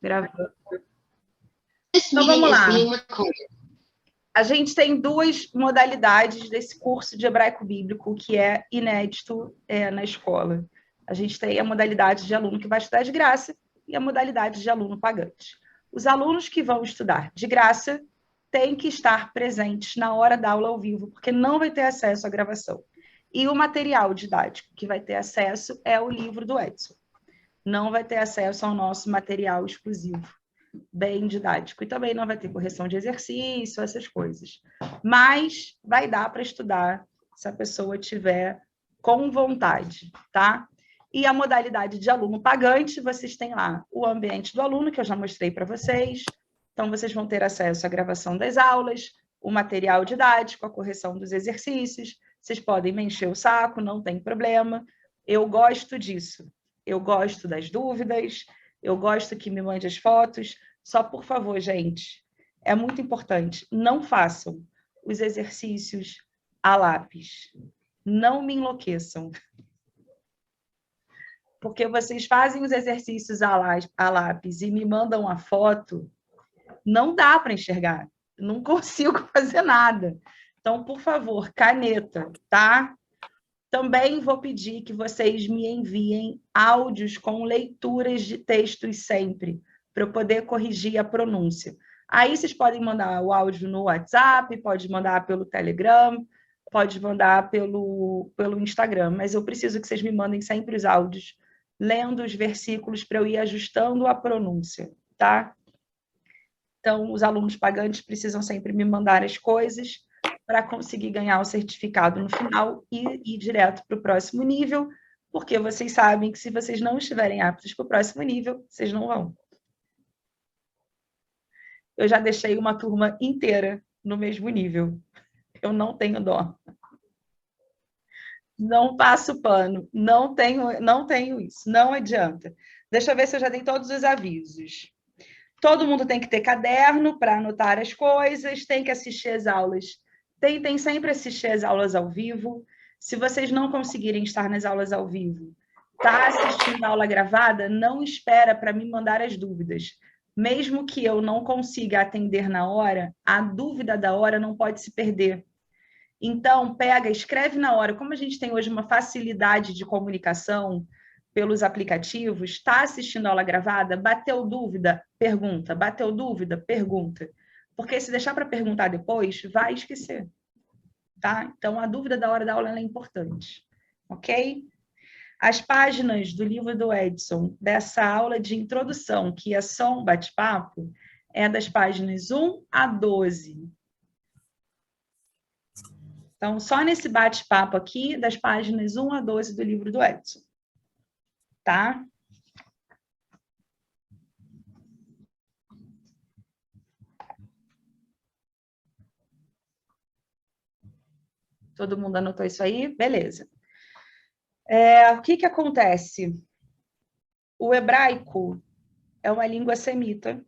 Gravando. This Então, meeting vamos is lá. being recorded. A gente tem duas modalidades desse curso de hebraico bíblico, que é inédito na escola. A gente tem a modalidade de aluno que vai estudar de graça e a modalidade de aluno pagante. Os alunos que vão estudar de graça têm que estar presentes na hora da aula ao vivo, porque não vai ter acesso à gravação. E o material didático que vai ter acesso é o livro do Edson. Não vai ter acesso ao nosso material exclusivo, bem didático. E também não vai ter correção de exercício, essas coisas. Mas vai dar para estudar se a pessoa tiver com vontade, tá? E a modalidade de aluno pagante, vocês têm lá o ambiente do aluno, que eu já mostrei para vocês. Então, vocês vão ter acesso à gravação das aulas, o material didático, a correção dos exercícios. Vocês podem me encher o saco, não tem problema. Eu gosto disso. Eu gosto das dúvidas, eu gosto que me mande as fotos. Só, por favor, gente, é muito importante, não façam os exercícios a lápis. Não me enlouqueçam. Porque vocês fazem os exercícios a lápis e me mandam a foto, não dá para enxergar. Não consigo fazer nada. Então, por favor, caneta, tá? Também vou pedir que vocês me enviem áudios com leituras de textos sempre, para eu poder corrigir a pronúncia. Aí vocês podem mandar o áudio no WhatsApp, pode mandar pelo Telegram, pode mandar pelo Instagram, mas eu preciso que vocês me mandem sempre os áudios, lendo os versículos para eu ir ajustando a pronúncia, tá? Então, os alunos pagantes precisam sempre me mandar as coisas para conseguir ganhar o certificado no final e ir direto para o próximo nível, porque vocês sabem que se vocês não estiverem aptos para o próximo nível, vocês não vão. Eu já deixei uma turma inteira no mesmo nível. Eu não tenho dó. Não passo pano. Não tenho isso. Não adianta. Deixa eu ver se eu já dei todos os avisos. Todo mundo tem que ter caderno para anotar as coisas, tem que assistir as aulas. Tentem sempre assistir as aulas ao vivo. Se vocês não conseguirem estar nas aulas ao vivo, tá assistindo a aula gravada, não espera para me mandar as dúvidas. Mesmo que eu não consiga atender na hora, a dúvida da hora não pode se perder. Então, pega, escreve na hora. Como a gente tem hoje uma facilidade de comunicação pelos aplicativos, está assistindo a aula gravada, bateu dúvida, pergunta. Bateu dúvida, pergunta. Porque se deixar para perguntar depois, vai esquecer. Tá? Então, a dúvida da hora da aula é importante. Ok? As páginas do livro do Edson, dessa aula de introdução, que é só um bate-papo, é das páginas 1 a 12. Então, só nesse bate-papo aqui, das páginas 1 a 12 do livro do Edson. Tá? Todo mundo anotou isso aí? Beleza. O que acontece? O hebraico é uma língua semita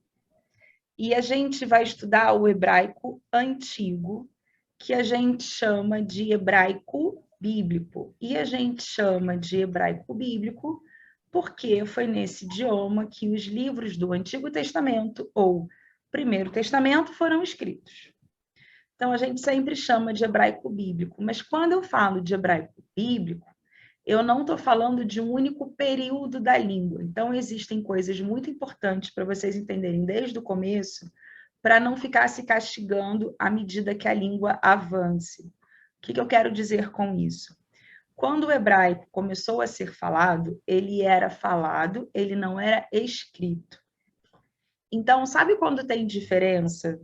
e a gente vai estudar o hebraico antigo, que a gente chama de hebraico bíblico. E a gente chama de hebraico bíblico porque foi nesse idioma que os livros do Antigo Testamento ou Primeiro Testamento foram escritos. Então, a gente sempre chama de hebraico bíblico, mas quando eu falo de hebraico bíblico, eu não estou falando de um único período da língua. Então, existem coisas muito importantes para vocês entenderem desde o começo, para não ficar se castigando à medida que a língua avance. O que eu quero dizer com isso? Quando o hebraico começou a ser falado, ele era falado, ele não era escrito. Então, sabe quando tem diferença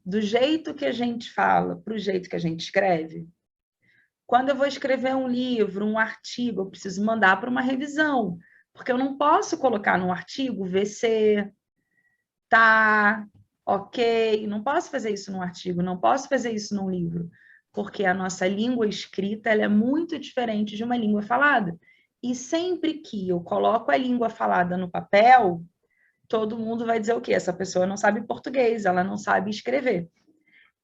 do jeito que a gente fala para o jeito que a gente escreve? Quando eu vou escrever um livro, um artigo, eu preciso mandar para uma revisão, porque eu não posso colocar no artigo VC, tá, ok, não posso fazer isso num artigo, não posso fazer isso num livro, porque a nossa língua escrita ela é muito diferente de uma língua falada. E sempre que eu coloco a língua falada no papel, todo mundo vai dizer o quê? Essa pessoa não sabe português, ela não sabe escrever.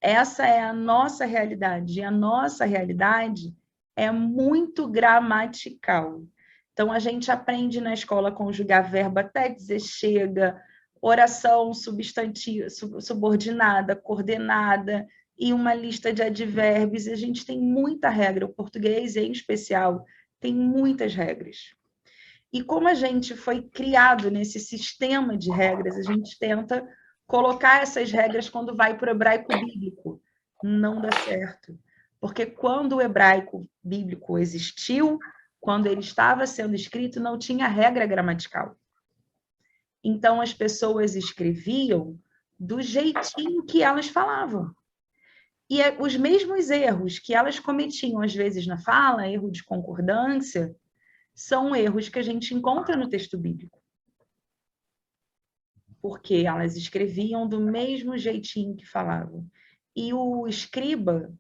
Essa é a nossa realidade, e a nossa realidade é muito gramatical. Então, a gente aprende na escola a conjugar verbo até dizer chega, oração subordinada, coordenada e uma lista de advérbios. A gente tem muita regra, o português em especial tem muitas regras. E como a gente foi criado nesse sistema de regras, a gente tenta colocar essas regras quando vai para o hebraico bíblico. Não dá certo. Porque quando o hebraico bíblico existiu, quando ele estava sendo escrito, não tinha regra gramatical. Então, as pessoas escreviam do jeitinho que elas falavam. E os mesmos erros que elas cometiam, às vezes, na fala, erro de concordância, são erros que a gente encontra no texto bíblico. Porque elas escreviam do mesmo jeitinho que falavam. E o escriba,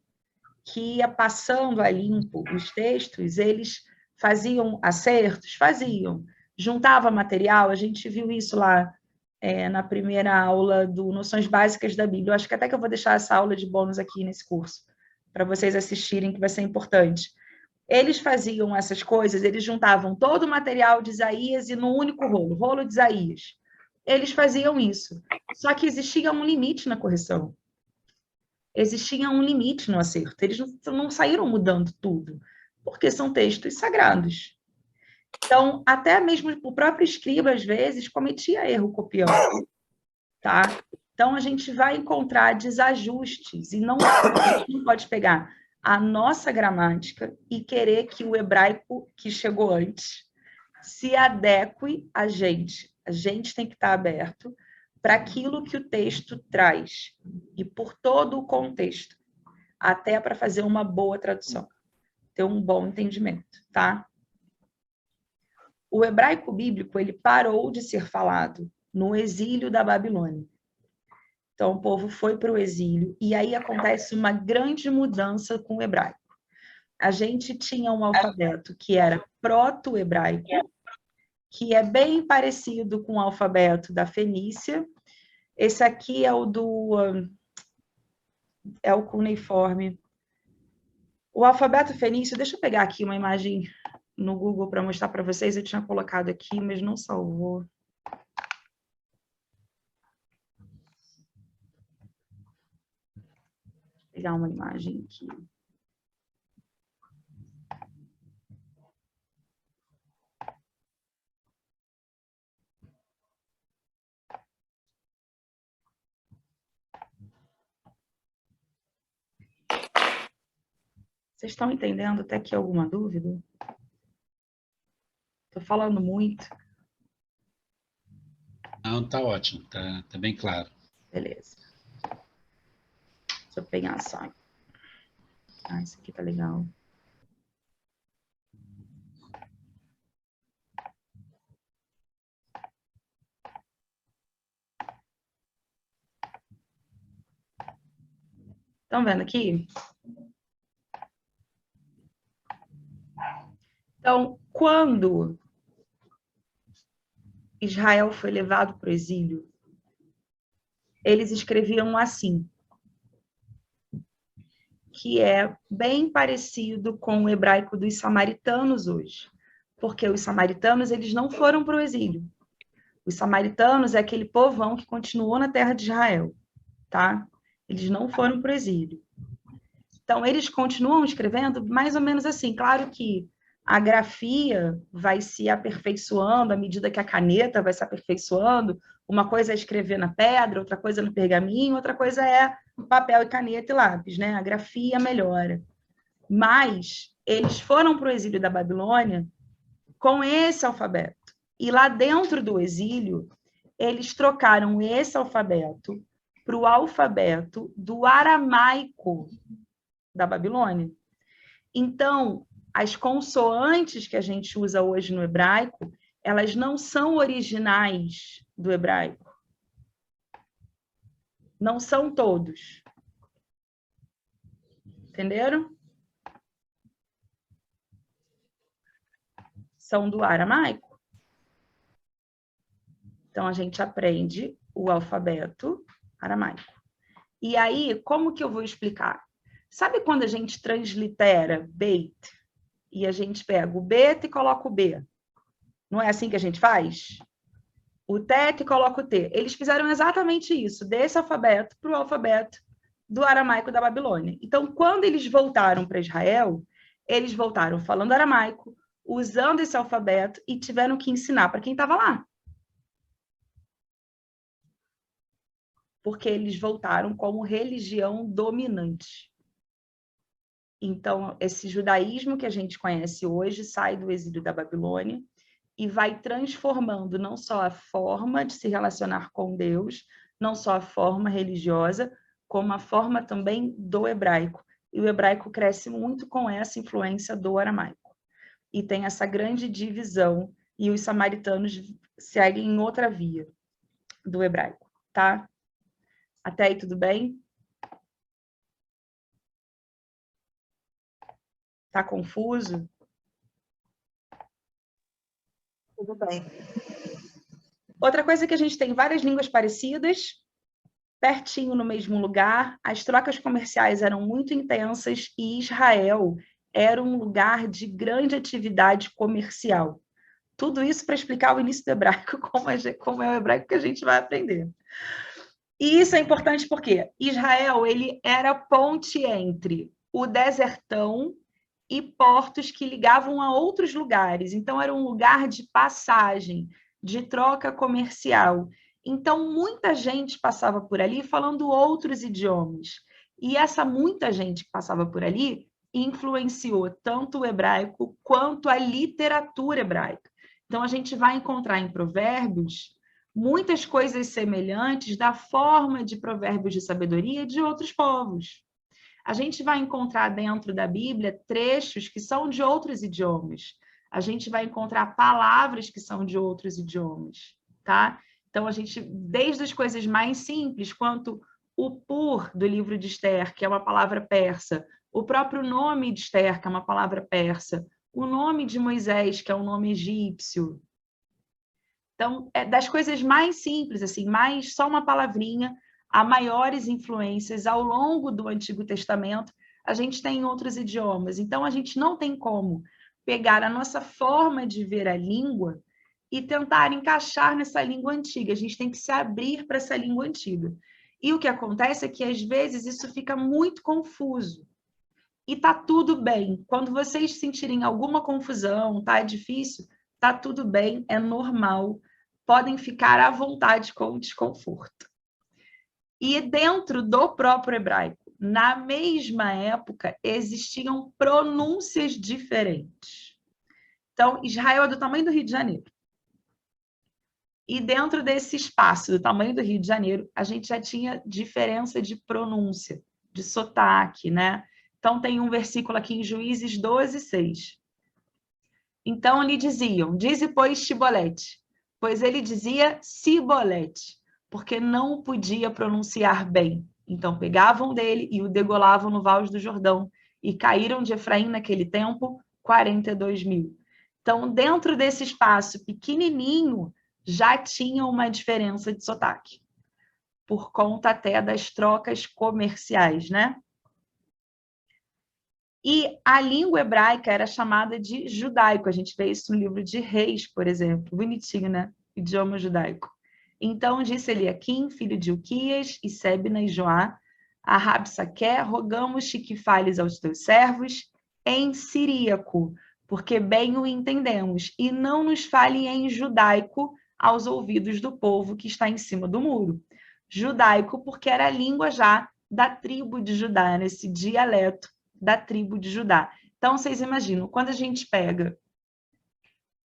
que ia passando a limpo os textos, eles faziam acertos? Faziam. Juntava material, a gente viu isso lá na primeira aula do Noções Básicas da Bíblia. Eu acho que até que eu vou deixar essa aula de bônus aqui nesse curso, para vocês assistirem, que vai ser importante. Eles faziam essas coisas, eles juntavam todo o material de Isaías e no único rolo, rolo de Isaías. Eles faziam isso. Só que existia um limite na correção. Existia um limite no acerto. Eles não saíram mudando tudo, porque são textos sagrados. Então, até mesmo o próprio escriba, às vezes, cometia erro copiando. Tá? Então, a gente vai encontrar desajustes, e a gente não pode pegar a nossa gramática e querer que o hebraico que chegou antes se adeque a gente. A gente tem que estar aberto para aquilo que o texto traz, e por todo o contexto, até para fazer uma boa tradução, ter um bom entendimento, tá? O hebraico bíblico, ele parou de ser falado no exílio da Babilônia. Então, o povo foi para o exílio, e aí acontece uma grande mudança com o hebraico. A gente tinha um alfabeto que era proto-hebraico, que é bem parecido com o alfabeto da Fenícia. Esse aqui é o cuneiforme. O alfabeto fenício, deixa eu pegar aqui uma imagem no Google para mostrar para vocês. Eu tinha colocado aqui, mas não salvou. Vou pegar uma imagem aqui. Vocês estão entendendo até aqui alguma dúvida? Estou falando muito. Não, tá ótimo, tá bem claro. Beleza. Deixa eu pegar só. Ah, isso aqui tá legal. Estão vendo aqui? Então, quando Israel foi levado para o exílio, eles escreviam assim, que é bem parecido com o hebraico dos samaritanos hoje, porque os samaritanos, eles não foram para o exílio. Os samaritanos é aquele povão que continuou na terra de Israel, tá? Eles não foram para o exílio. Então, eles continuam escrevendo mais ou menos assim. Claro que a grafia vai se aperfeiçoando à medida que a caneta vai se aperfeiçoando. Uma coisa é escrever na pedra, outra coisa é no pergaminho, outra coisa é papel e caneta e lápis, né? A grafia melhora. Mas eles foram para o exílio da Babilônia com esse alfabeto. E lá dentro do exílio, eles trocaram esse alfabeto para o alfabeto do aramaico da Babilônia. Então, as consoantes que a gente usa hoje no hebraico, elas não são originais do hebraico. Não são todos. Entenderam? São do aramaico. Então, a gente aprende o alfabeto aramaico. E aí, como que eu vou explicar? Sabe quando a gente translitera Beit e a gente pega o Bet e coloca o B? Não é assim que a gente faz? o teto e coloca o T. Eles fizeram exatamente isso, desse alfabeto para o alfabeto do aramaico da Babilônia. Então, quando eles voltaram para Israel, eles voltaram falando aramaico, usando esse alfabeto e tiveram que ensinar para quem estava lá. Porque eles voltaram como religião dominante. Então, esse judaísmo que a gente conhece hoje sai do exílio da Babilônia e vai transformando não só a forma de se relacionar com Deus, não só a forma religiosa, como a forma também do hebraico. E o hebraico cresce muito com essa influência do aramaico. E tem essa grande divisão, e os samaritanos seguem em outra via do hebraico, tá? Até aí, tudo bem? Tá confuso? Tudo bem. Outra coisa é que a gente tem várias línguas parecidas, pertinho no mesmo lugar, as trocas comerciais eram muito intensas e Israel era um lugar de grande atividade comercial. Tudo isso para explicar o início do hebraico, como é o hebraico que a gente vai aprender. E isso é importante porque Israel ele era a ponte entre o desertão e portos que ligavam a outros lugares. Então, era um lugar de passagem, de troca comercial. Então, muita gente passava por ali falando outros idiomas. E essa muita gente que passava por ali influenciou tanto o hebraico quanto a literatura hebraica. Então, a gente vai encontrar em Provérbios muitas coisas semelhantes da forma de provérbios de sabedoria de outros povos. A gente vai encontrar dentro da Bíblia trechos que são de outros idiomas. A gente vai encontrar palavras que são de outros idiomas, tá? Então, a gente, desde as coisas mais simples, quanto o pur do livro de Esther, que é uma palavra persa, o próprio nome de Esther, que é uma palavra persa, o nome de Moisés, que é um nome egípcio. Então, das coisas mais simples, assim, mais só uma palavrinha, a maiores influências ao longo do Antigo Testamento, a gente tem em outros idiomas. Então, a gente não tem como pegar a nossa forma de ver a língua e tentar encaixar nessa língua antiga. A gente tem que se abrir para essa língua antiga. E o que acontece é que, às vezes, isso fica muito confuso. E tá tudo bem. Quando vocês sentirem alguma confusão, tá difícil, tá tudo bem, é normal. Podem ficar à vontade com o desconforto. E dentro do próprio hebraico, na mesma época, existiam pronúncias diferentes. Então, Israel é do tamanho do Rio de Janeiro. E dentro desse espaço, do tamanho do Rio de Janeiro, a gente já tinha diferença de pronúncia, de sotaque, né? Então, tem um versículo aqui em Juízes 12, 6. Então, lhe diziam, dize, pois, Shibolete, pois ele dizia Sibolete, porque não podia pronunciar bem. Então, pegavam dele e o degolavam no Vale do Jordão, e caíram de Efraim naquele tempo 42.000. Então, dentro desse espaço pequenininho, já tinha uma diferença de sotaque, por conta até das trocas comerciais, né? E a língua hebraica era chamada de judaico. A gente vê isso no livro de Reis, por exemplo. Bonitinho, né? Idioma judaico. Então, disse Eliaquim, filho de Uquias, e Sebna e Joá, a Rabsaqué, rogamos-te que fales aos teus servos em siríaco, porque bem o entendemos, e não nos fale em judaico aos ouvidos do povo que está em cima do muro. Judaico, porque era a língua já da tribo de Judá, nesse dialeto da tribo de Judá. Então, vocês imaginam, quando a gente pega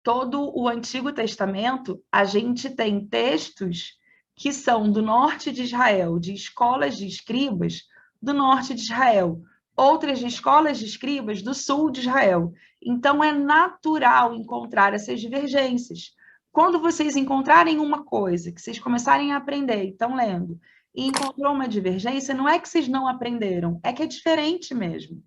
todo o Antigo Testamento, a gente tem textos que são do norte de Israel, de escolas de escribas do norte de Israel, outras de escolas de escribas do sul de Israel. Então, é natural encontrar essas divergências. Quando vocês encontrarem uma coisa, que vocês começarem a aprender, estão lendo, e encontrou uma divergência, não é que vocês não aprenderam, é que é diferente mesmo.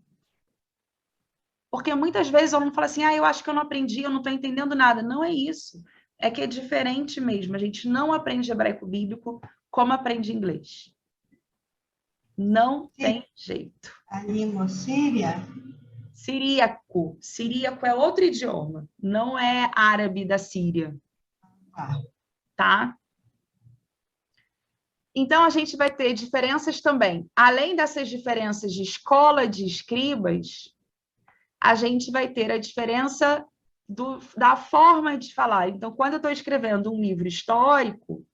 Porque muitas vezes o aluno fala assim, eu acho que eu não aprendi, eu não estou entendendo nada. Não é isso. É que é diferente mesmo. A gente não aprende hebraico bíblico como aprende inglês. Não tem jeito. A língua síria? Siríaco. Siríaco é outro idioma. Não é árabe da Síria. Tá. tá? Então, a gente vai ter diferenças também. Além dessas diferenças de escola de escribas, a gente vai ter a diferença da forma de falar. Então, quando eu estou escrevendo um livro histórico,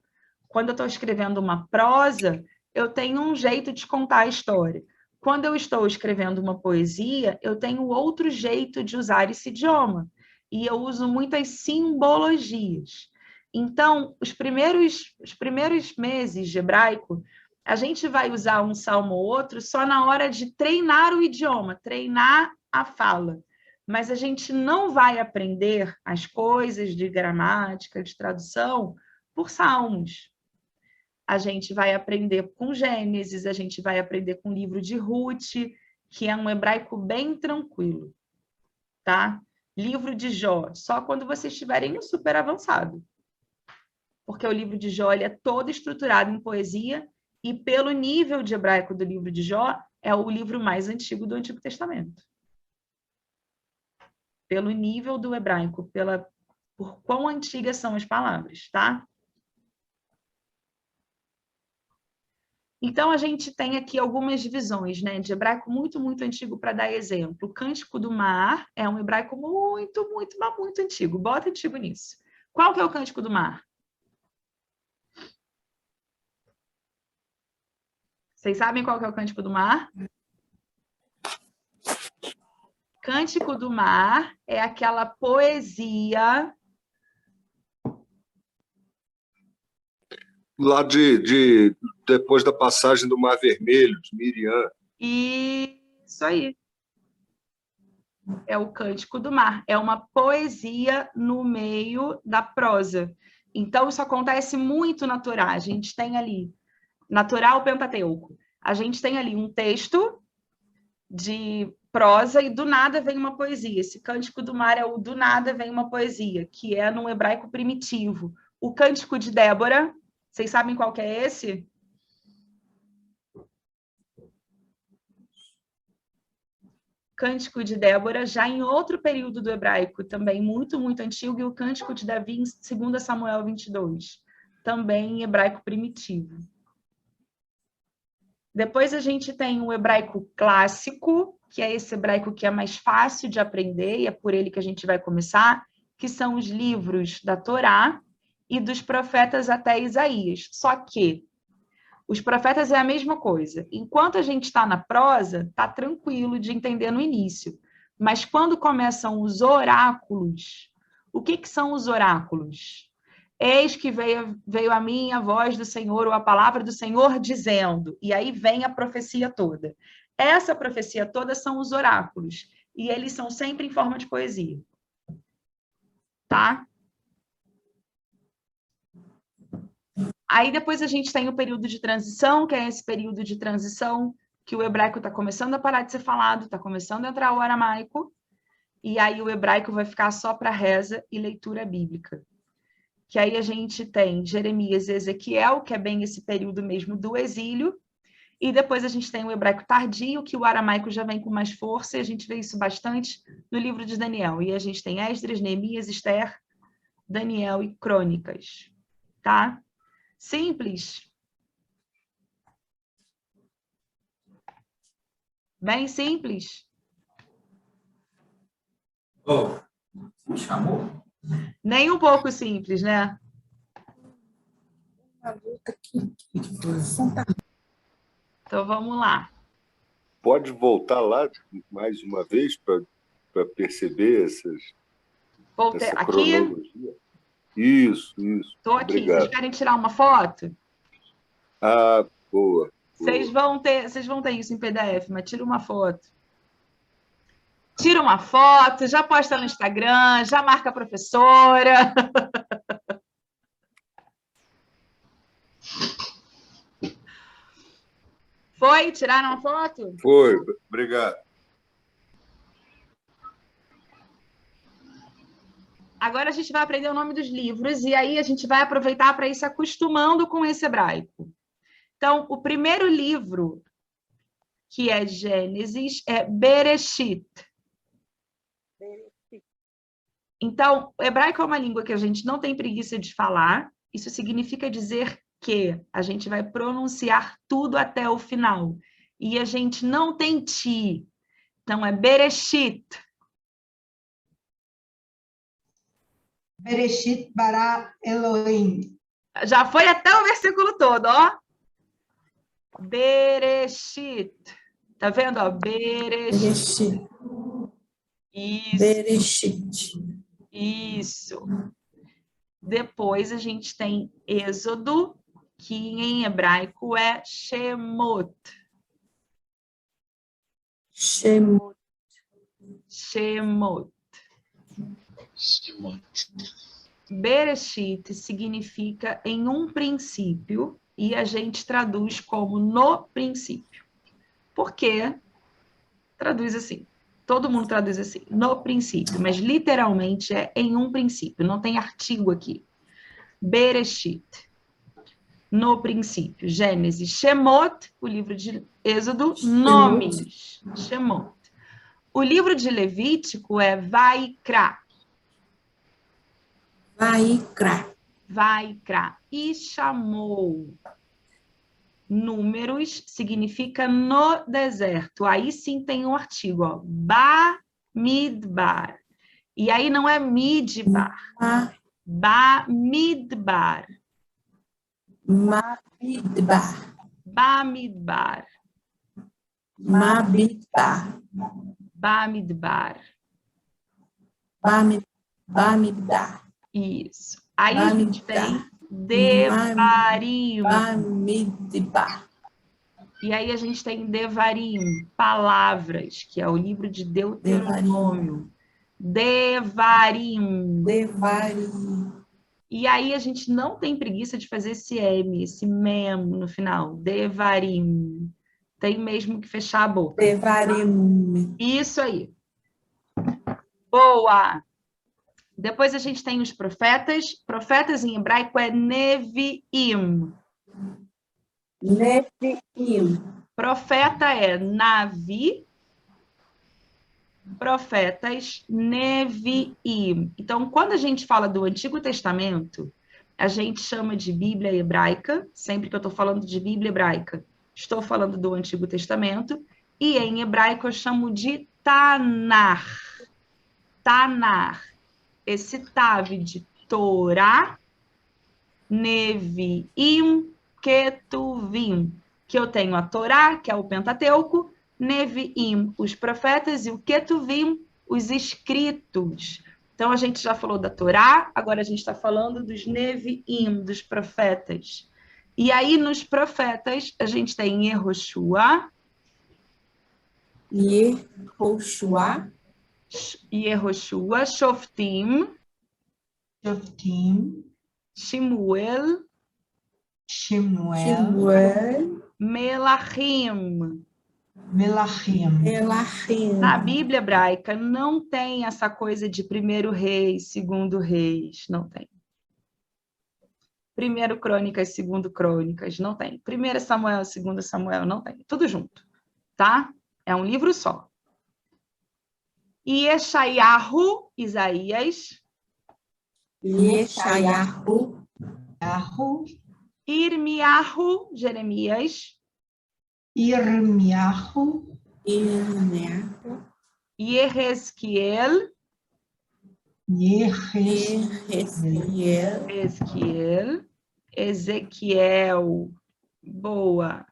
quando eu estou escrevendo uma prosa, eu tenho um jeito de contar a história. Quando eu estou escrevendo uma poesia, eu tenho outro jeito de usar esse idioma. E eu uso muitas simbologias. Então, os primeiros meses de hebraico, a gente vai usar um salmo ou outro só na hora de treinar o idioma, treinar a fala. Mas a gente não vai aprender as coisas de gramática, de tradução, por salmos. A gente vai aprender com Gênesis, a gente vai aprender com o livro de Ruth, que é um hebraico bem tranquilo, tá? Livro de Jó, só quando vocês estiverem no super avançado. Porque o livro de Jó ele é todo estruturado em poesia e pelo nível de hebraico do livro de Jó, é o livro mais antigo do Antigo Testamento. Pelo nível do hebraico, por quão antigas são as palavras, tá? Então, a gente tem aqui algumas divisões, né, de hebraico muito, muito antigo para dar exemplo. O Cântico do Mar é um hebraico muito, muito, mas muito antigo. Bota antigo nisso. Qual que é o Cântico do Mar? Vocês sabem qual que é o Cântico do Mar? Cântico do Mar é aquela poesia... Lá depois da passagem do Mar Vermelho, de Miriam. Isso aí. É o Cântico do Mar. É uma poesia no meio da prosa. Então, isso acontece muito na Torá. A gente tem ali, na Torá, o Pentateuco. A gente tem ali um texto de prosa e do nada vem uma poesia. Esse Cântico do Mar é o do nada vem uma poesia, que é no hebraico primitivo. O Cântico de Débora, vocês sabem qual que é esse? Cântico de Débora, já em outro período do hebraico, também muito, muito antigo, e o Cântico de Davi, em 2 Samuel 22, também em hebraico primitivo. Depois a gente tem o hebraico clássico, que é esse hebraico que é mais fácil de aprender, e é por ele que a gente vai começar, que são os livros da Torá e dos profetas até Isaías. Só que os profetas é a mesma coisa. Enquanto a gente está na prosa, está tranquilo de entender no início. Mas quando começam os oráculos, o que são os oráculos? Eis que veio a mim a voz do Senhor, ou a palavra do Senhor dizendo. E aí vem a profecia toda. Essa profecia toda são os oráculos. E eles são sempre em forma de poesia. Tá? Aí depois a gente tem o período de transição, que é esse período de transição que o hebraico está começando a parar de ser falado, está começando a entrar o aramaico, e aí o hebraico vai ficar só para reza e leitura bíblica. Que aí a gente tem Jeremias e Ezequiel, que é bem esse período mesmo do exílio, e depois a gente tem o hebraico tardio, que o aramaico já vem com mais força, e a gente vê isso bastante no livro de Daniel. E a gente tem Esdras, Neemias, Esther, Daniel e Crônicas. Tá? Simples. Bem simples. Oh, me chamou? Nem um pouco simples, né? Então, vamos lá. Pode voltar lá mais uma vez para perceber essa aqui? Cronologia? Isso. Estou aqui. Obrigado. Vocês querem tirar uma foto? Ah, boa. Vocês vão ter isso em PDF, mas tira uma foto. Tira uma foto, já posta no Instagram, já marca a professora. Foi? Tiraram a foto? Foi, obrigado. Agora a gente vai aprender o nome dos livros e aí a gente vai aproveitar para ir se acostumando com esse hebraico. Então, o primeiro livro, que é Gênesis, é Bereshit. Então, o hebraico é uma língua que a gente não tem preguiça de falar Isso significa dizer que a gente vai pronunciar tudo até o final. E a gente não tem ti. Então, é Bereshit. Bereshit bara Elohim. Já foi até o versículo todo, ó. Bereshit. Tá vendo, ó? Bereshit. Isso. Bereshit. Isso. Depois a gente tem Êxodo, que em hebraico é Shemot. Shemot. Shemot. Shemot. Bereshit significa em um princípio e a gente traduz como no princípio. Por quê? Traduz assim. Todo mundo traduz assim, no princípio, mas literalmente é em um princípio, não tem artigo aqui. Bereshit. No princípio. Gênesis. Shemot, o livro de Êxodo, nomes. Shemot. O livro de Levítico é Vaikra. Vaikra. Vaikra. E chamou. Números significa no deserto. Aí sim tem um artigo, ó. Bamidbar. E aí não é midbar. Bamidbar. Mabidbar. Bamidbar. Mabidbar. Bamidbar. Bamidbar. Isso. Aí a gente tem Devarim. Bamidbar. E aí a gente tem Devarim, palavras, que é o livro de Deuteronômio. Devarim. Devarim. E aí a gente não tem preguiça de fazer esse M, esse mem no final. Devarim. Tem mesmo que fechar a boca. Devarim. Isso aí. Boa! Depois a gente tem os profetas. Profetas em hebraico é Neviim. Neviim. Profeta é Navi. Profetas Neviim. Então, quando a gente fala do Antigo Testamento, a gente chama de Bíblia hebraica. Sempre que eu estou falando de Bíblia hebraica, estou falando do Antigo Testamento. E em hebraico eu chamo de Tanar. Tanar. Esse Tav de Torá, Neviim, Ketuvim. Que eu tenho a Torá, que é o Pentateuco, Neviim, os profetas, e o Ketuvim, os escritos. Então, a gente já falou da Torá, agora a gente está falando dos Neviim, dos profetas. E aí, nos profetas, a gente tem Yehoshua, Shoftim, Shoftim, Shemuel, Shemuel, Melachim. Melachim. Na Bíblia hebraica não tem essa coisa de primeiro reis, segundo reis, não tem. Primeiro crônicas, segundo crônicas, não tem. Primeiro Samuel, segundo Samuel, não tem. Tudo junto, tá? É um livro só. Yeshayahu, Isaías. Yeshayahu. Irmiyahu, Jeremias. Irmiyahu. Yehezquiel. Ezequiel. Boa.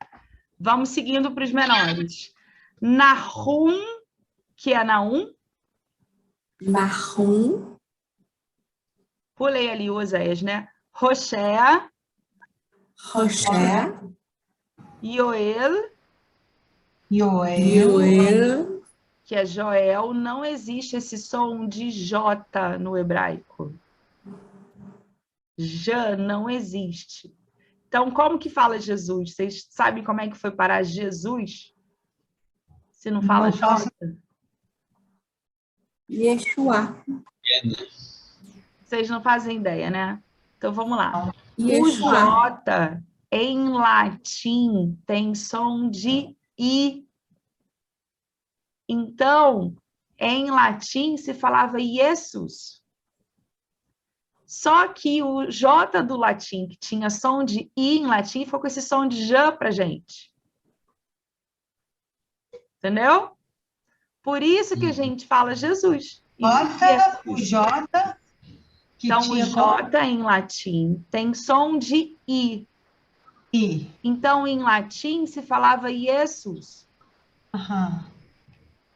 Vamos seguindo para os menores. Nahum, que é Naum. Nahum. Pulei ali o Oséias, né? Roshea. Yoel. Que é Joel. Não existe esse som de J no hebraico. J não existe. Então, como que fala Jesus? Vocês sabem como é que foi parar Jesus? Se não fala J? Yeshua. Vocês não fazem ideia, né? Então, vamos lá. Yeshua. O J, em latim, tem som de I. Então, em latim, se falava Jesus. Só que o J do latim, que tinha som de I em latim, ficou com esse som de J para gente. Entendeu? Por isso que a gente fala Jesus. J, o J, que Então, o tinha J em latim tem som de I. I. Então, em latim, se falava Jesus. Aham.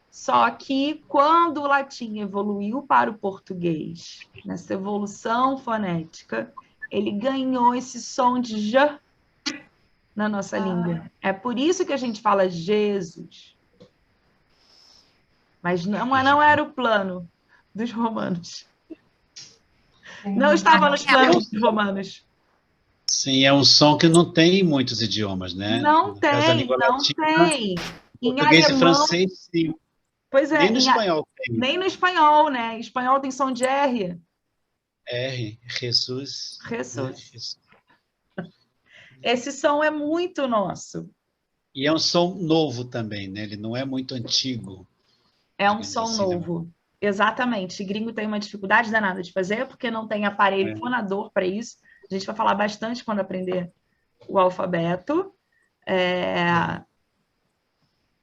Só que, quando o latim evoluiu para o português, nessa evolução fonética, ele ganhou esse som de J na nossa língua. É por isso que a gente fala Jesus. Mas não era o plano dos romanos. Não estava nos planos dos romanos. Sim, é um som que não tem em muitos idiomas, né? Não No caso da tem, língua não latina, tem. Em português e alemão, francês, sim. pois é, Nem no espanhol tem. nem no espanhol, né? Espanhol tem som de R. R, Jesus. Jesus. Jesus. Esse som é muito nosso. E é um som novo também, né? Ele não é muito antigo. É um digamos som assim, né? novo. Exatamente. Gringo tem uma dificuldade danada de fazer, porque não tem aparelho fonador para isso. A gente vai falar bastante quando aprender o alfabeto.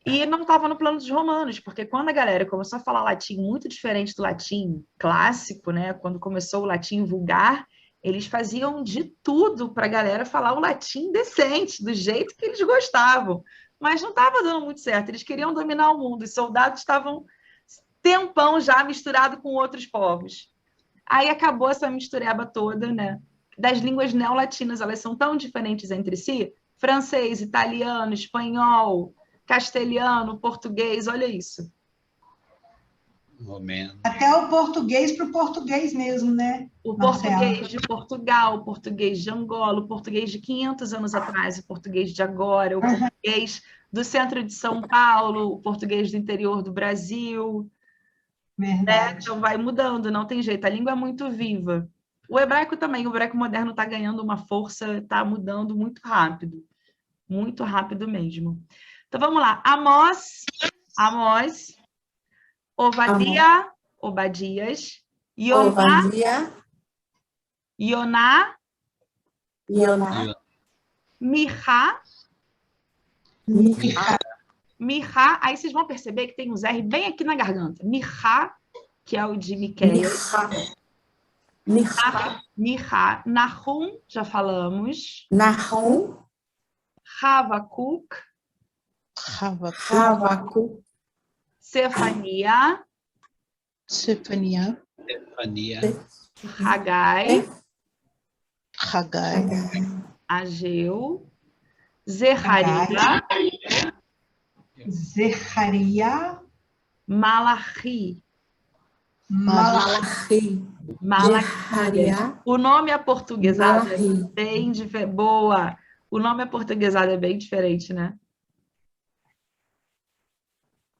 E não estava no plano dos romanos, porque quando a galera começou a falar latim muito diferente do latim clássico, né? Quando começou o latim vulgar, eles faziam de tudo para a galera falar o latim decente, do jeito que eles gostavam. Mas não estava dando muito certo. Eles queriam dominar o mundo. Os soldados estavam tempão já misturado com outros povos. Aí acabou essa mistureba toda, né? Das línguas neolatinas, elas são tão diferentes entre si. Francês, italiano, espanhol, castelhano, português, olha isso. Momento. Até o português para o português mesmo, né? O Marcelo? português de Portugal, o português de Angola, o português de 500 anos atrás, o português de agora, o português do centro de São Paulo, o português do interior do Brasil. Né? Verdade. Então vai mudando, não tem jeito. A língua é muito viva. O hebraico também, o hebraico moderno está ganhando uma força, está mudando muito rápido mesmo. Então vamos lá. Amós, Ovadia, Obadias, Ioná, Ovadia, Ioná, Ioná, Mihá, Mihá, Mihá. Aí vocês vão perceber que tem uns R bem aqui na garganta. Mihá, que é o de Miqueias. Mihá, Mihá. Nahum, já falamos. Nahum, Havakuk, Havaku, Sefania, Sefania, Stefania, Hagai, Hagai, Ageu, Zerharia, Zecharia, Malachi. Malachi, Zecharia, O nome aportuguesado é Malachi, bem diferente. Boa! O nome aportuguesado é bem diferente, né?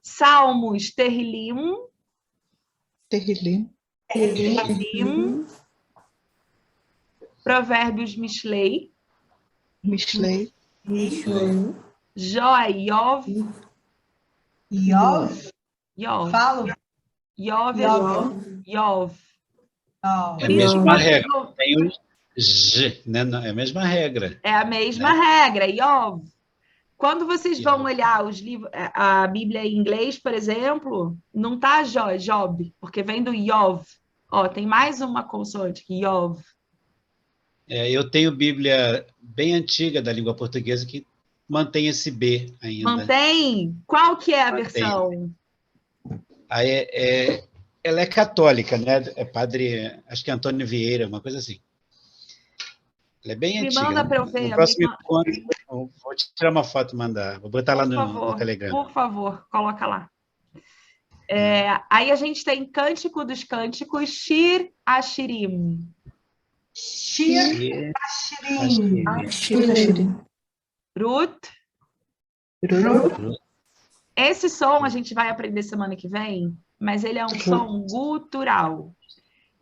Salmos, Terrilim, Terrilim, Provérbios, Mishlei, Mishlei, Mishlei, Joiov, Iov. Falo. Yov, Yov. Ó, É a mesma regra. Tem o G, né? É a mesma regra. É a mesma regra, Yov. Quando vocês vão olhar os livros, a Bíblia em inglês, por exemplo, não tá Job, porque vem do Yov. Ó, tem mais uma consoante, Yov. Eu tenho Bíblia bem antiga da língua portuguesa que mantém esse B ainda. Mantém? Qual que é a versão? Aí ela é católica, né? É padre, acho que é Antônio Vieira, uma coisa assim. Ela é bem antiga. Manda para eu ver. No próximo encontro, vou tirar uma foto e mandar. Vou botar lá no Telegram. Por favor, coloca lá. Aí a gente tem Cântico dos Cânticos, Shir Ashirim. Shir Ashirim. Ashirim, Ruth. Esse som a gente vai aprender semana que vem, mas ele é um som gutural.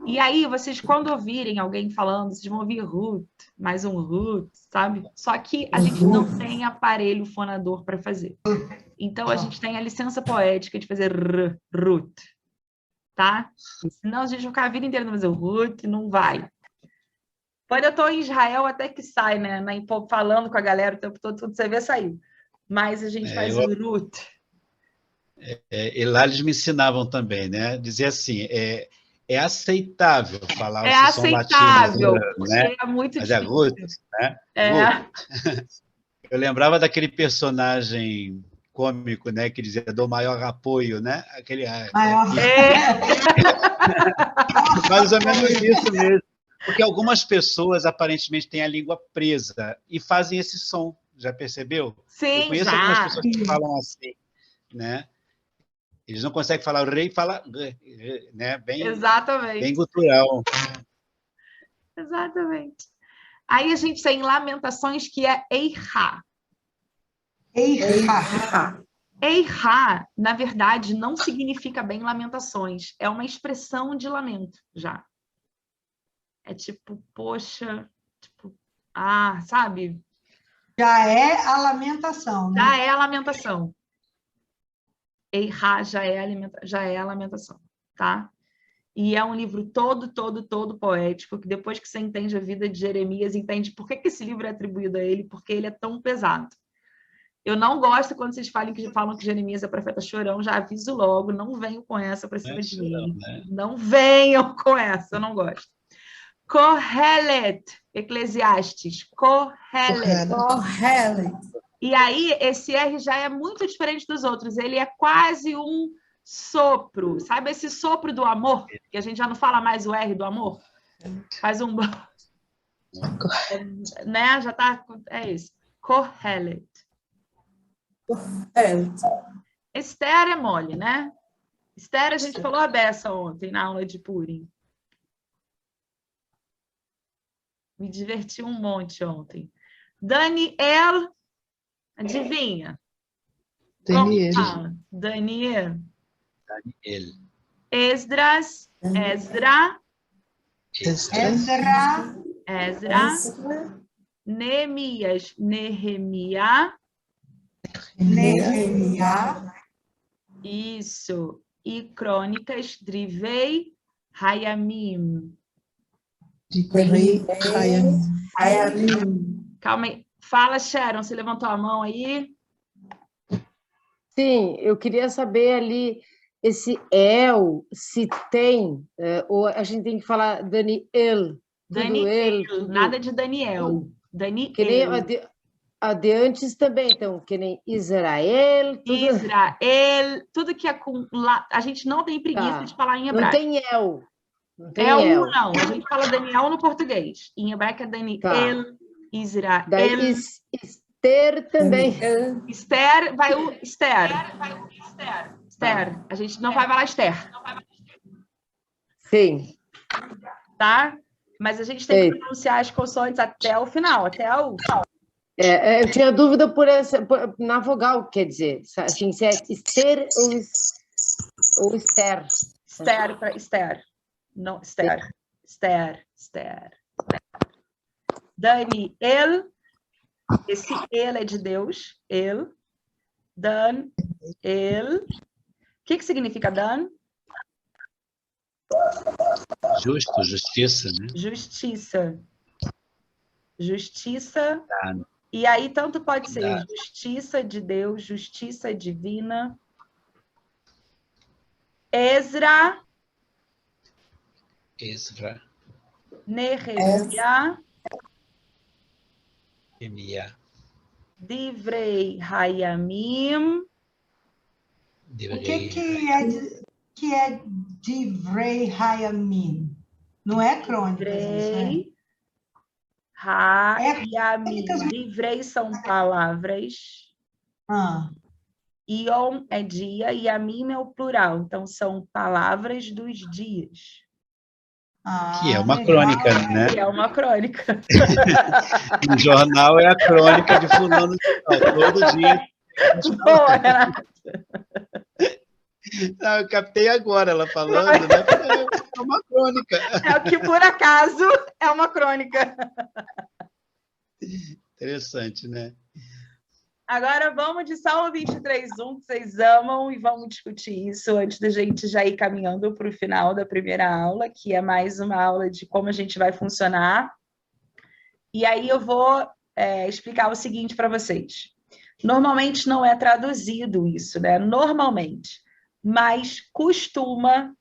E aí, vocês, quando ouvirem alguém falando, vocês vão ouvir Ruth, mais um Ruth, sabe? Só que a gente não tem aparelho fonador para fazer. Então, a gente tem a licença poética de fazer Ruth, tá? Senão a gente vai ficar a vida inteira fazendo Ruth, não vai. Quando eu estou em Israel, até que sai, né? Falando com a galera o tempo todo, tudo você vê sair. Mas a gente faz o root. E lá eles me ensinavam também, né? Dizer assim, é aceitável falar É o som aceitável, latino, né? é muito Mas difícil. Ruth, né? É. Eu lembrava daquele personagem cômico, né? Que dizia do maior apoio, né? Aquele Maior. mais ou menos isso mesmo. Porque algumas pessoas aparentemente têm a língua presa e fazem esse som. Já percebeu? Sim, eu conheço algumas pessoas que falam assim, né? Eles não conseguem falar o rei, fala, né? Exatamente. Bem gutural. Exatamente. Aí a gente tem Lamentações, que é Eirá. Eirá. Eirá, na verdade, não significa bem lamentações. É uma expressão de lamento, já. É tipo, poxa, tipo, sabe? Já é a lamentação, né? Já é a lamentação. Eirá já é a lamentação, tá? E é um livro todo poético, que depois que você entende a vida de Jeremias, entende por que esse livro é atribuído a ele, porque ele é tão pesado. Eu não gosto quando vocês falam que Jeremias é profeta chorão, já aviso logo, não venham com essa para cima de mim. Né? Não venham com essa, eu não gosto. Kohelet, Eclesiastes, Kohelet. E aí, esse R já é muito diferente dos outros, ele é quase um sopro, sabe esse sopro do amor? Que a gente já não fala mais o R do amor? Faz um... né? Já tá... É isso. Kohelet. Esther é mole, né? Esther, a gente falou a beça ontem, na aula de Purim. Me diverti um monte ontem. Daniel, adivinha? Daniel. Como fala? Daniel. Daniel. Esdras, Ezra. Neemias, Nehemia. Isso. E Crônicas, Drivei, Hayamim. Calma aí. Fala, Sharon, você levantou a mão aí? Sim, eu queria saber ali, esse El, se tem, ou a gente tem que falar Daniel. Daniel, nada de Daniel. Daniel. Que nem a de antes também, então, que nem Israel. Tudo... Israel, tudo que é com... A gente não tem preguiça de falar em hebraico. Não tem El. Não, não. A gente fala Daniel no português. Em hebraico é Daniel, Israel. Daí Esther também. Esther, vai o Esther. Esther. A gente não vai falar Esther. Sim. Tá? Mas a gente tem que pronunciar as consoantes até o final, até o... eu tinha dúvida na vogal, quer dizer, assim, se é Esther ou Esther. Esther para Esther. Não, Esther. Esther. Daniel. Esse ele é de Deus. El. Dan. El. O que significa Dan? Justo, justiça, né? Justiça. Dan. E aí, tanto pode ser justiça de Deus, justiça divina. Ezra. Nehemia. Divrei Hayamim. O que é Divrei Hayamim? Não é crônicas, Divrei Hayamim. Divrei são palavras. Ion é dia e Yamim é o plural. Então, são palavras dos dias. Que é uma crônica, né? Que é uma crônica. O jornal é a crônica de fulano de tal, todo dia. Boa, Renata. Não, eu captei agora ela falando, né? É uma crônica. É o que, por acaso, é uma crônica. Interessante, né? Agora vamos de Salmo 23:1, que vocês amam, e vamos discutir isso antes da gente já ir caminhando para o final da primeira aula, que é mais uma aula de como a gente vai funcionar. E aí eu vou explicar o seguinte para vocês. Normalmente não é traduzido isso, né? Normalmente. Mas costuma,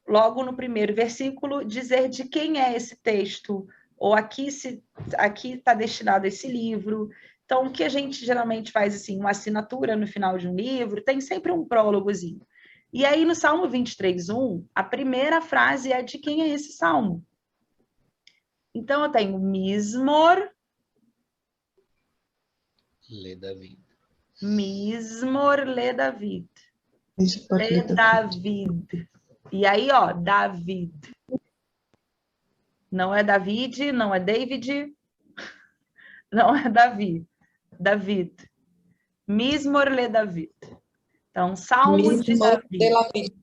logo no primeiro versículo, dizer de quem é esse texto, ou aqui está destinado esse livro. Então, o que a gente geralmente faz, assim, uma assinatura no final de um livro, tem sempre um prólogozinho. E aí, no Salmo 23:1, a primeira frase é de quem é esse salmo. Então, eu tenho Mismor, Le David. Mismor Le David. Mismor Le David. E aí, ó, David. Não é David, não é David, não é Davi. David. Mismor Le David. Então, Salmo de Davi.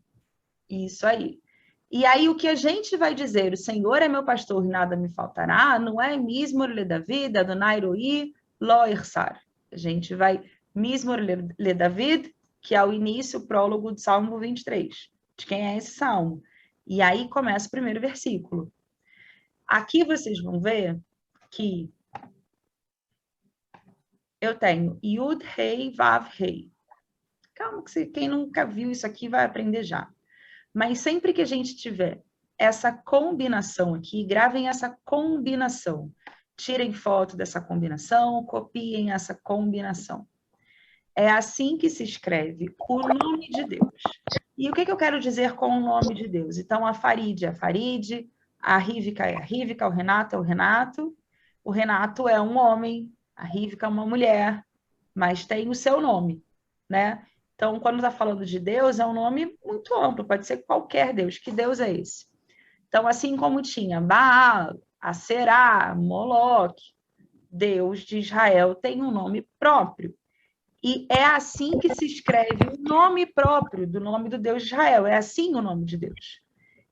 Isso aí. E aí, o que a gente vai dizer, o Senhor é meu pastor e nada me faltará, não é Mismor Le David, Adonai Roi, Lo Irsar. A gente vai Mismor Le David, que é o início, o prólogo do Salmo 23. De quem é esse salmo? E aí começa o primeiro versículo. Aqui vocês vão ver que eu tenho Yud, Rei, Vav, Rei. Calma, que quem nunca viu isso aqui vai aprender já. Mas sempre que a gente tiver essa combinação aqui, gravem essa combinação. Tirem foto dessa combinação, copiem essa combinação. É assim que se escreve o nome de Deus. E o que eu quero dizer com o nome de Deus? Então, a Farid é a Farid, a Rívika é a Rívika, o Renato é o Renato. O Renato é um homem, a Rívika é uma mulher, mas tem o seu nome, né? Então, quando está falando de Deus, é um nome muito amplo, pode ser qualquer Deus. Que Deus é esse? Então, assim como tinha Baal, Aserá, Moloque, Deus de Israel tem um nome próprio. E é assim que se escreve o nome próprio do nome do Deus de Israel. É assim o nome de Deus.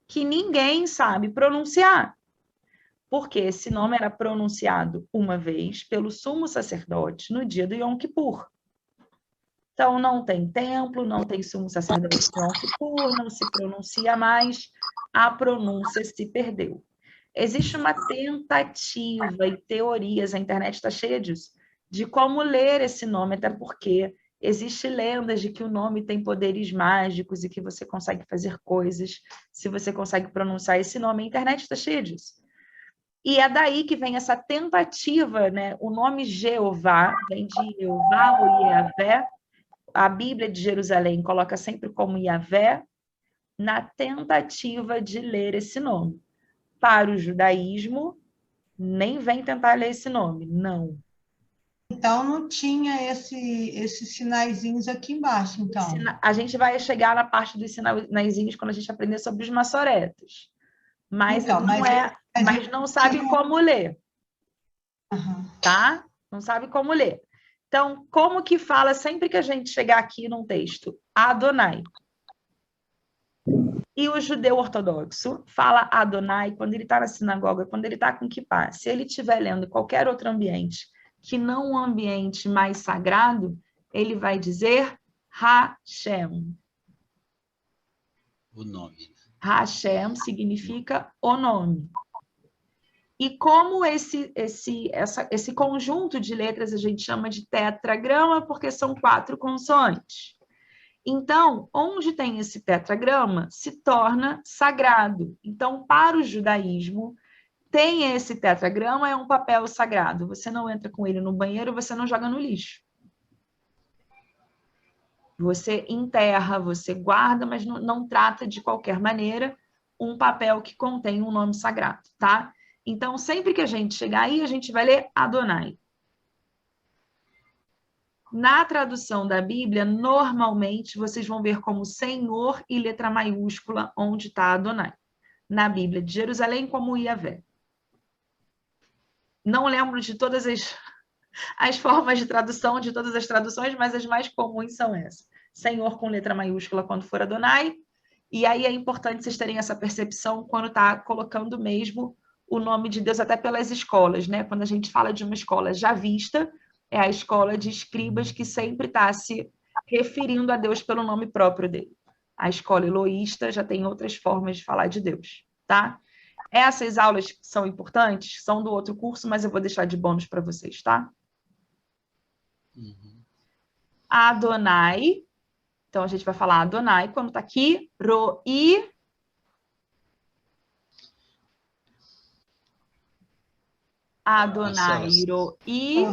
Que ninguém sabe pronunciar. Porque esse nome era pronunciado uma vez pelo sumo sacerdote no dia do Yom Kippur. Então, não tem templo, não tem sumo sacerdote de Yom Kippur, não se pronuncia mais, a pronúncia se perdeu. Existe uma tentativa e teorias, a internet está cheia disso, de como ler esse nome, até porque existem lendas de que o nome tem poderes mágicos e que você consegue fazer coisas se você consegue pronunciar esse nome. A internet está cheia disso. E é daí que vem essa tentativa, né? O nome Jeová vem de Jeová ou Yahvé. A Bíblia de Jerusalém coloca sempre como Yahvé, na tentativa de ler esse nome. Para o judaísmo, nem vem tentar ler esse nome, não. Então, não tinha esses sinaizinhos aqui embaixo, então. A gente vai chegar na parte dos sinaizinhos quando a gente aprender sobre os maçoretas. Mas, então, mas não sabe como ler. Uhum. Tá? Não sabe como ler. Então, como que fala sempre que a gente chegar aqui num texto? Adonai. E o judeu ortodoxo fala Adonai quando ele está na sinagoga, quando ele está com kippá. Se ele estiver lendo qualquer outro ambiente que não um ambiente mais sagrado, ele vai dizer Hashem. O nome. Hashem significa o nome. E como esse conjunto de letras a gente chama de tetragrama, porque são 4 consoantes. Então, onde tem esse tetragrama, se torna sagrado. Então, para o judaísmo, tem esse tetragrama, é um papel sagrado. Você não entra com ele no banheiro, você não joga no lixo. Você enterra, você guarda, mas não trata de qualquer maneira um papel que contém um nome sagrado, tá? Então, sempre que a gente chegar aí, a gente vai ler Adonai. Na tradução da Bíblia, normalmente, vocês vão ver como Senhor e letra maiúscula, onde está Adonai. Na Bíblia de Jerusalém, como Yahvé. Não lembro de todas as formas de tradução, de todas as traduções, mas as mais comuns são essas. Senhor com letra maiúscula quando for Adonai. E aí é importante vocês terem essa percepção quando está colocando mesmo o nome de Deus, até pelas escolas, né? Quando a gente fala de uma escola já vista, é a escola de escribas que sempre está se referindo a Deus pelo nome próprio dele. A escola eloísta já tem outras formas de falar de Deus, tá? Essas aulas são importantes, são do outro curso, mas eu vou deixar de bônus para vocês, tá? Adonai. Então, a gente vai falar Adonai quando tá aqui. Ro'i. Adonai, Ro'i.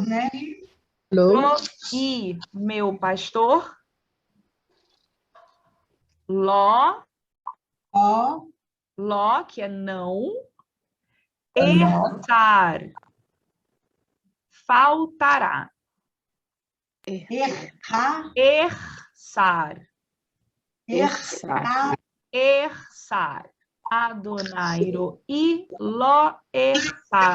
Ro'i, meu pastor. Ló. Ló, que é não. Errar. Faltará. Errar. Erçar. Erçar. Erçar. Adonai, Ro'i, Ló, erçar.